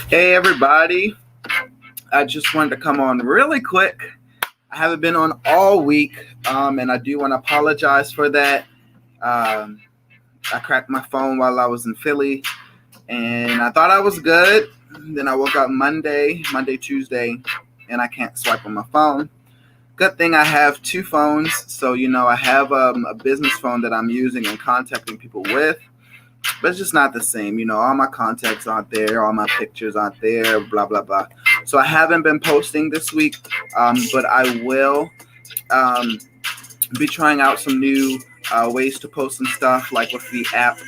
Hey everybody, I just wanted to come on really quick. I haven't been on all week, and I do want to apologize for that. Um, I cracked my phone while I was in Philly, and I thought I was good. Then I woke up Monday, Tuesday, and I can't swipe on my phone. Good thing I have two phones, so I have a business phone that I'm using and contacting people with. But it's just not the same. All my contacts aren't there, all my pictures aren't there, blah, blah, blah. So I haven't been posting this week, but I will be trying out some new ways to post some stuff, like with the app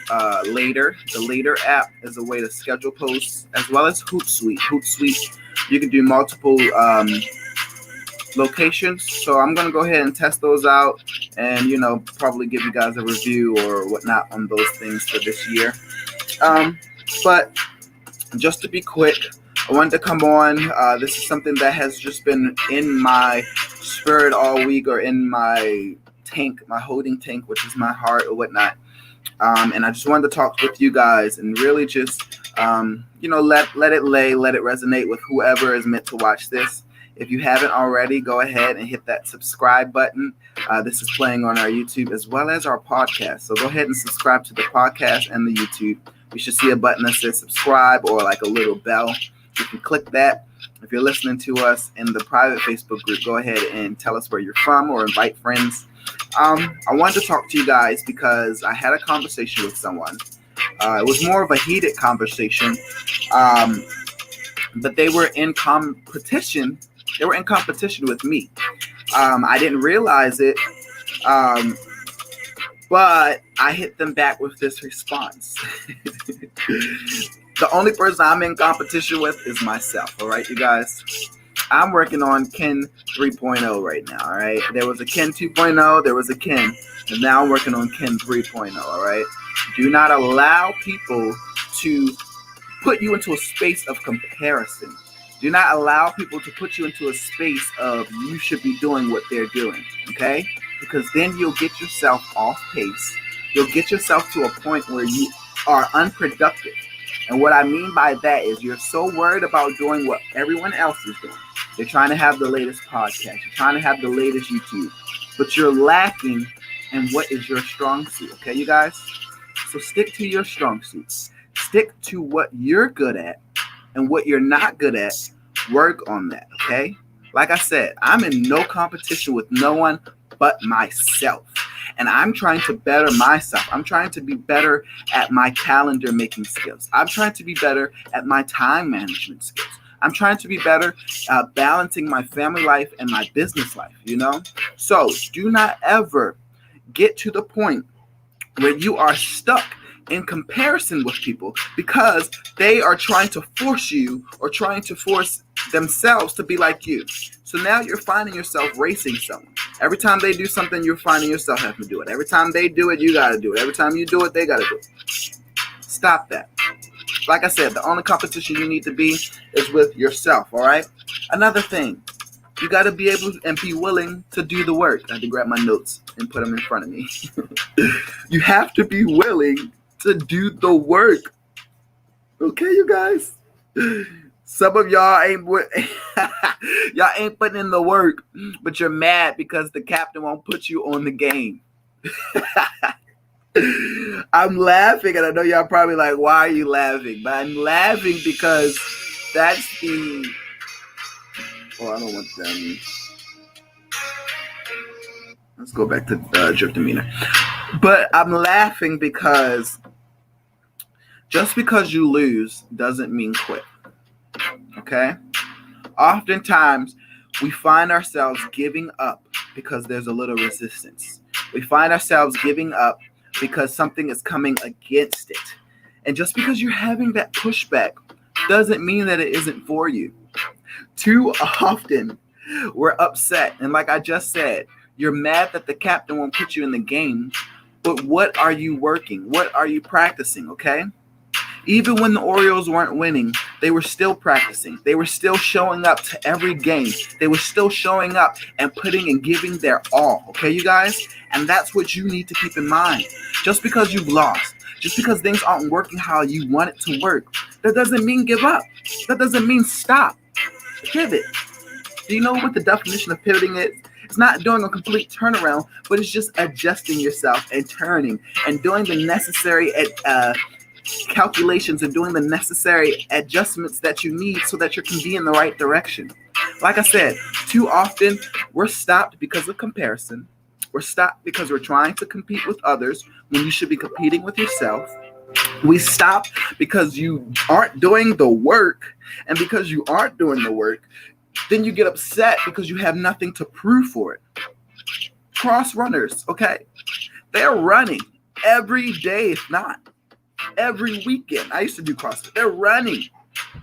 Later. The Later app is a way to schedule posts, as well as Hootsuite. Hootsuite, you can do multiple locations. So I'm going to go ahead and test those out and, probably give you guys a review or whatnot on those things for this year. But just to be quick, I wanted to come on. This is something that has just been in my spirit all week, or in my tank, my holding tank, which is my heart or whatnot. And I just wanted to talk with you guys and really just, let it lay, let it resonate with whoever is meant to watch this. If you haven't already, go ahead and hit that subscribe button. This is playing on our YouTube as well as our podcast. So go ahead and subscribe to the podcast and the YouTube. You should see a button that says subscribe, or like a little bell. You can click that. If you're listening to us in the private Facebook group, go ahead and tell us where you're from or invite friends. I wanted to talk to you guys because I had a conversation with someone. It was more of a heated conversation, but they were in competition. They were in competition with me. I didn't realize it, but I hit them back with this response. The only person I'm in competition with is myself, all right, you guys? I'm working on Ken 3.0 right now, all right? There was a Ken 2.0, there was a Ken, and now I'm working on Ken 3.0, all right? Do not allow people to put you into a space of comparison. Do not allow people to put you into a space of you should be doing what they're doing, okay? Because then you'll get yourself off pace. You'll get yourself to a point where you are unproductive. And what I mean by that is you're so worried about doing what everyone else is doing. You're trying to have the latest podcast. You're trying to have the latest YouTube. But you're lacking in what is your strong suit, okay, you guys? So stick to your strong suits. Stick to what you're good at, and what you're not good at, work on that, okay? Like I said, I'm in no competition with no one but myself. And I'm trying to better myself. I'm trying to be better at my calendar making skills. I'm trying to be better at my time management skills. I'm trying to be better balancing my family life and my business life, So do not ever get to the point where you are stuck in comparison with people because they are trying to force you or trying to force themselves to be like you. So now you're finding yourself racing someone. Every time they do something, you're finding yourself having to do it. Every time they do it, you got to do it. Every time you do it, they got to do it. Stop that. Like I said, the only competition you need to be is with yourself, all right? Another thing, you got to be able and be willing to do the work. I had to grab my notes and put them in front of me. You have to be willing to do the work. Okay, you guys? Some of y'all ain't putting in the work, but you're mad because the captain won't put you on the game. I'm laughing, and I know y'all probably like, why are you laughing? But I'm laughing because that's the... Oh, I don't want that. Let's go back to drift demeanor. But I'm laughing because just because you lose doesn't mean quit. Okay? Oftentimes, we find ourselves giving up because there's a little resistance. We find ourselves giving up because something is coming against it. And just because you're having that pushback doesn't mean that it isn't for you. Too often, we're upset. And like I just said, you're mad that the captain won't put you in the game. But what are you working? What are you practicing, okay? Even when the Orioles weren't winning, they were still practicing. They were still showing up to every game. They were still showing up and putting and giving their all. Okay, you guys? And that's what you need to keep in mind. Just because you've lost, just because things aren't working how you want it to work, that doesn't mean give up. That doesn't mean stop. Pivot. Do you know what the definition of pivoting is? It's not doing a complete turnaround, but it's just adjusting yourself and turning and doing the necessary calculations and doing the necessary adjustments that you need so that you can be in the right direction. Like I said, too often we're stopped because of comparison. We're stopped because we're trying to compete with others when you should be competing with yourself. We stop because you aren't doing the work, and because you aren't doing the work, then you get upset because you have nothing to prove for it. Cross runners, okay? They're running every day, if not every weekend. I used to do CrossFit. They're running,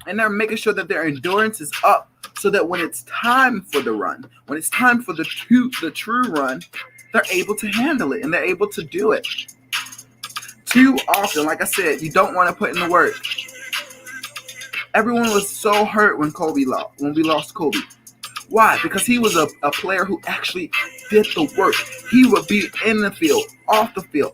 and they're making sure that their endurance is up so that when it's time for the run, when it's time for the true run, they're able to handle it and they're able to do it. Too often, like I said, you don't want to put in the work. Everyone was so hurt when we lost Kobe. Why? Because he was a player who actually did the work. He would be in the field, off the field,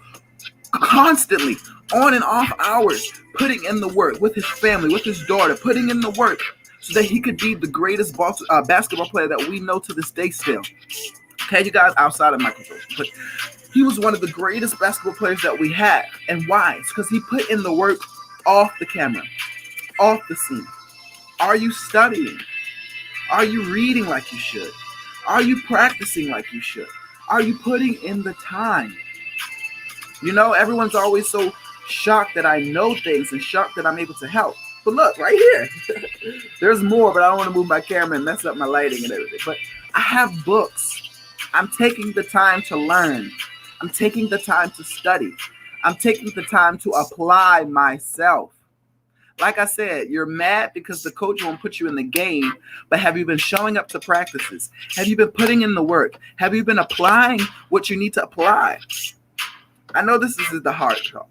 constantly, on and off hours, putting in the work with his family, with his daughter, putting in the work so that he could be the greatest basketball player that we know to this day still. Okay, you guys, outside of Michael Jordan. But he was one of the greatest basketball players that we had. And why? It's because he put in the work off the camera, off the scene. Are you studying? Are you reading like you should? Are you practicing like you should? Are you putting in the time? You know, everyone's always so shocked that I know things and shocked that I'm able to help. But look, right here. There's more, but I don't want to move my camera and mess up my lighting and everything. But I have books. I'm taking the time to learn. I'm taking the time to study. I'm taking the time to apply myself. Like I said, you're mad because the coach won't put you in the game, but have you been showing up to practices? Have you been putting in the work? Have you been applying what you need to apply? I know this is the hard talk.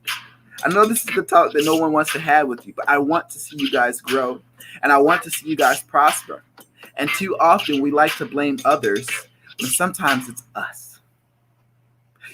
I know this is the talk that no one wants to have with you, but I want to see you guys grow, and I want to see you guys prosper. And too often we like to blame others, when sometimes it's us.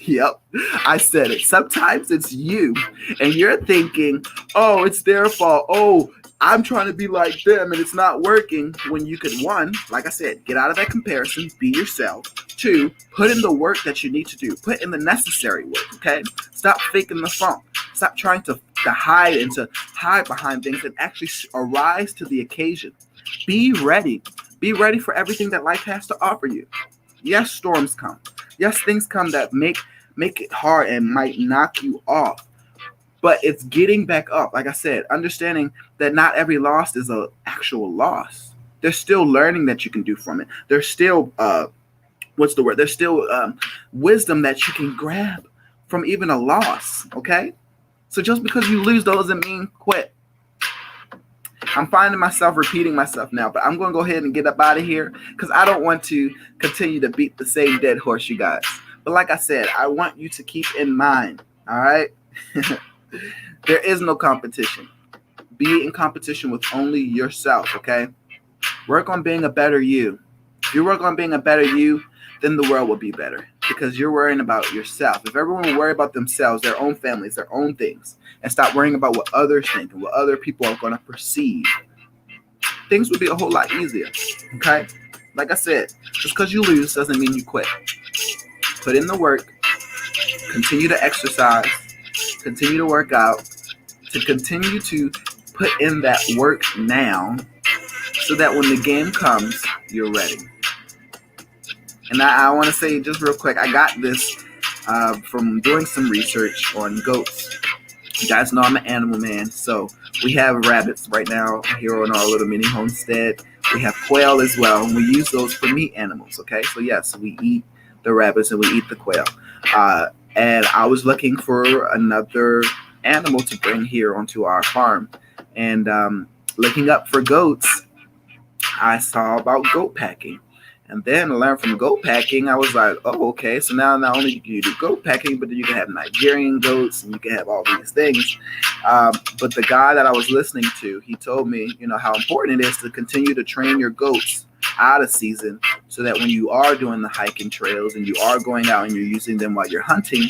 Yep, I said it. Sometimes it's you, and you're thinking, oh, it's their fault. Oh, I'm trying to be like them, and it's not working. When you could, one, like I said, get out of that comparison, be yourself. Two, put in the work that you need to do. Put in the necessary work, okay? Stop faking the funk. Stop trying to hide and to hide behind things and actually arise to the occasion. Be ready. Be ready for everything that life has to offer you. Yes, storms come. Yes, things come that make it hard and might knock you off. But it's getting back up. Like I said, understanding that not every loss is an actual loss. There's still learning that you can do from it. There's still, There's still wisdom that you can grab from even a loss, okay? So just because you lose doesn't mean quit. I'm finding myself repeating myself now, but I'm going to go ahead and get up out of here because I don't want to continue to beat the same dead horse, you guys. But like I said, I want you to keep in mind, all right? There is no competition. Be in competition with only yourself, okay? Work on being a better you. If you work on being a better you, then the world will be better because you're worrying about yourself. If everyone will worry about themselves, their own families, their own things, and stop worrying about what others think and what other people are going to perceive, things would be a whole lot easier, okay? Like I said, just because you lose doesn't mean you quit. Put in the work, continue to exercise, continue to work out, to continue to put in that work now so that when the game comes, you're ready. And I want to say just real quick, I got this from doing some research on goats. You guys know I'm an animal man, so we have rabbits right now here on our little mini homestead. We have quail as well, and we use those for meat animals, okay? So yes, we eat the rabbits and we eat the quail. And I was looking for another animal to bring here onto our farm. And looking up for goats, I saw about goat packing. And then I learned from goat packing, I was like, oh, okay. So now not only can you do goat packing, but then you can have Nigerian goats and you can have all these things. But the guy that I was listening to, he told me, how important it is to continue to train your goats out of season so that when you are doing the hiking trails and you are going out and you're using them while you're hunting,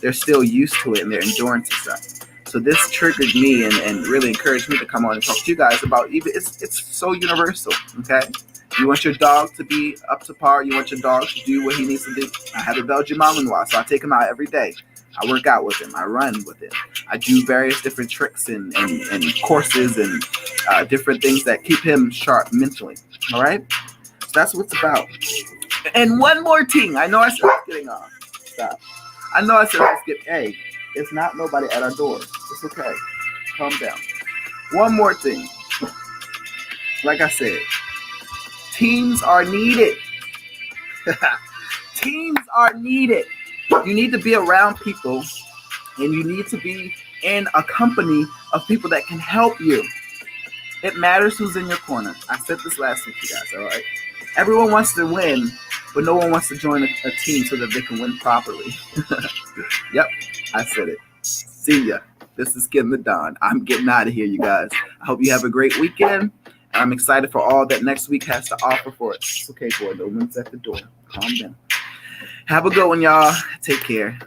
they're still used to it and their endurance is up. So this triggered me and really encouraged me to come on and talk to you guys about even it's so universal. Okay, you want your dog to be up to par. You want your dog to do what he needs to do. I have a Belgian Malinois, so I take him out every day. I work out with him. I run with him. I do various different tricks and courses and different things that keep him sharp mentally. All right, so that's what it's about. And one more thing. I know I said I was getting off. Stop. I know I said I was getting. Hey, it's not nobody at our door. It's okay. Calm down. One more thing. Like I said, teams are needed. Teams are needed. You need to be around people, and you need to be in a company of people that can help you. It matters who's in your corner. I said this last week, you guys. All right. Everyone wants to win, but no one wants to join a team so that they can win properly. Yep, I said it. See ya. This is Kim the Don. I'm getting out of here, you guys. I hope you have a great weekend. And I'm excited for all that next week has to offer for it. It's okay, boy. No one's at the door. Calm down. Have a good one, y'all. Take care.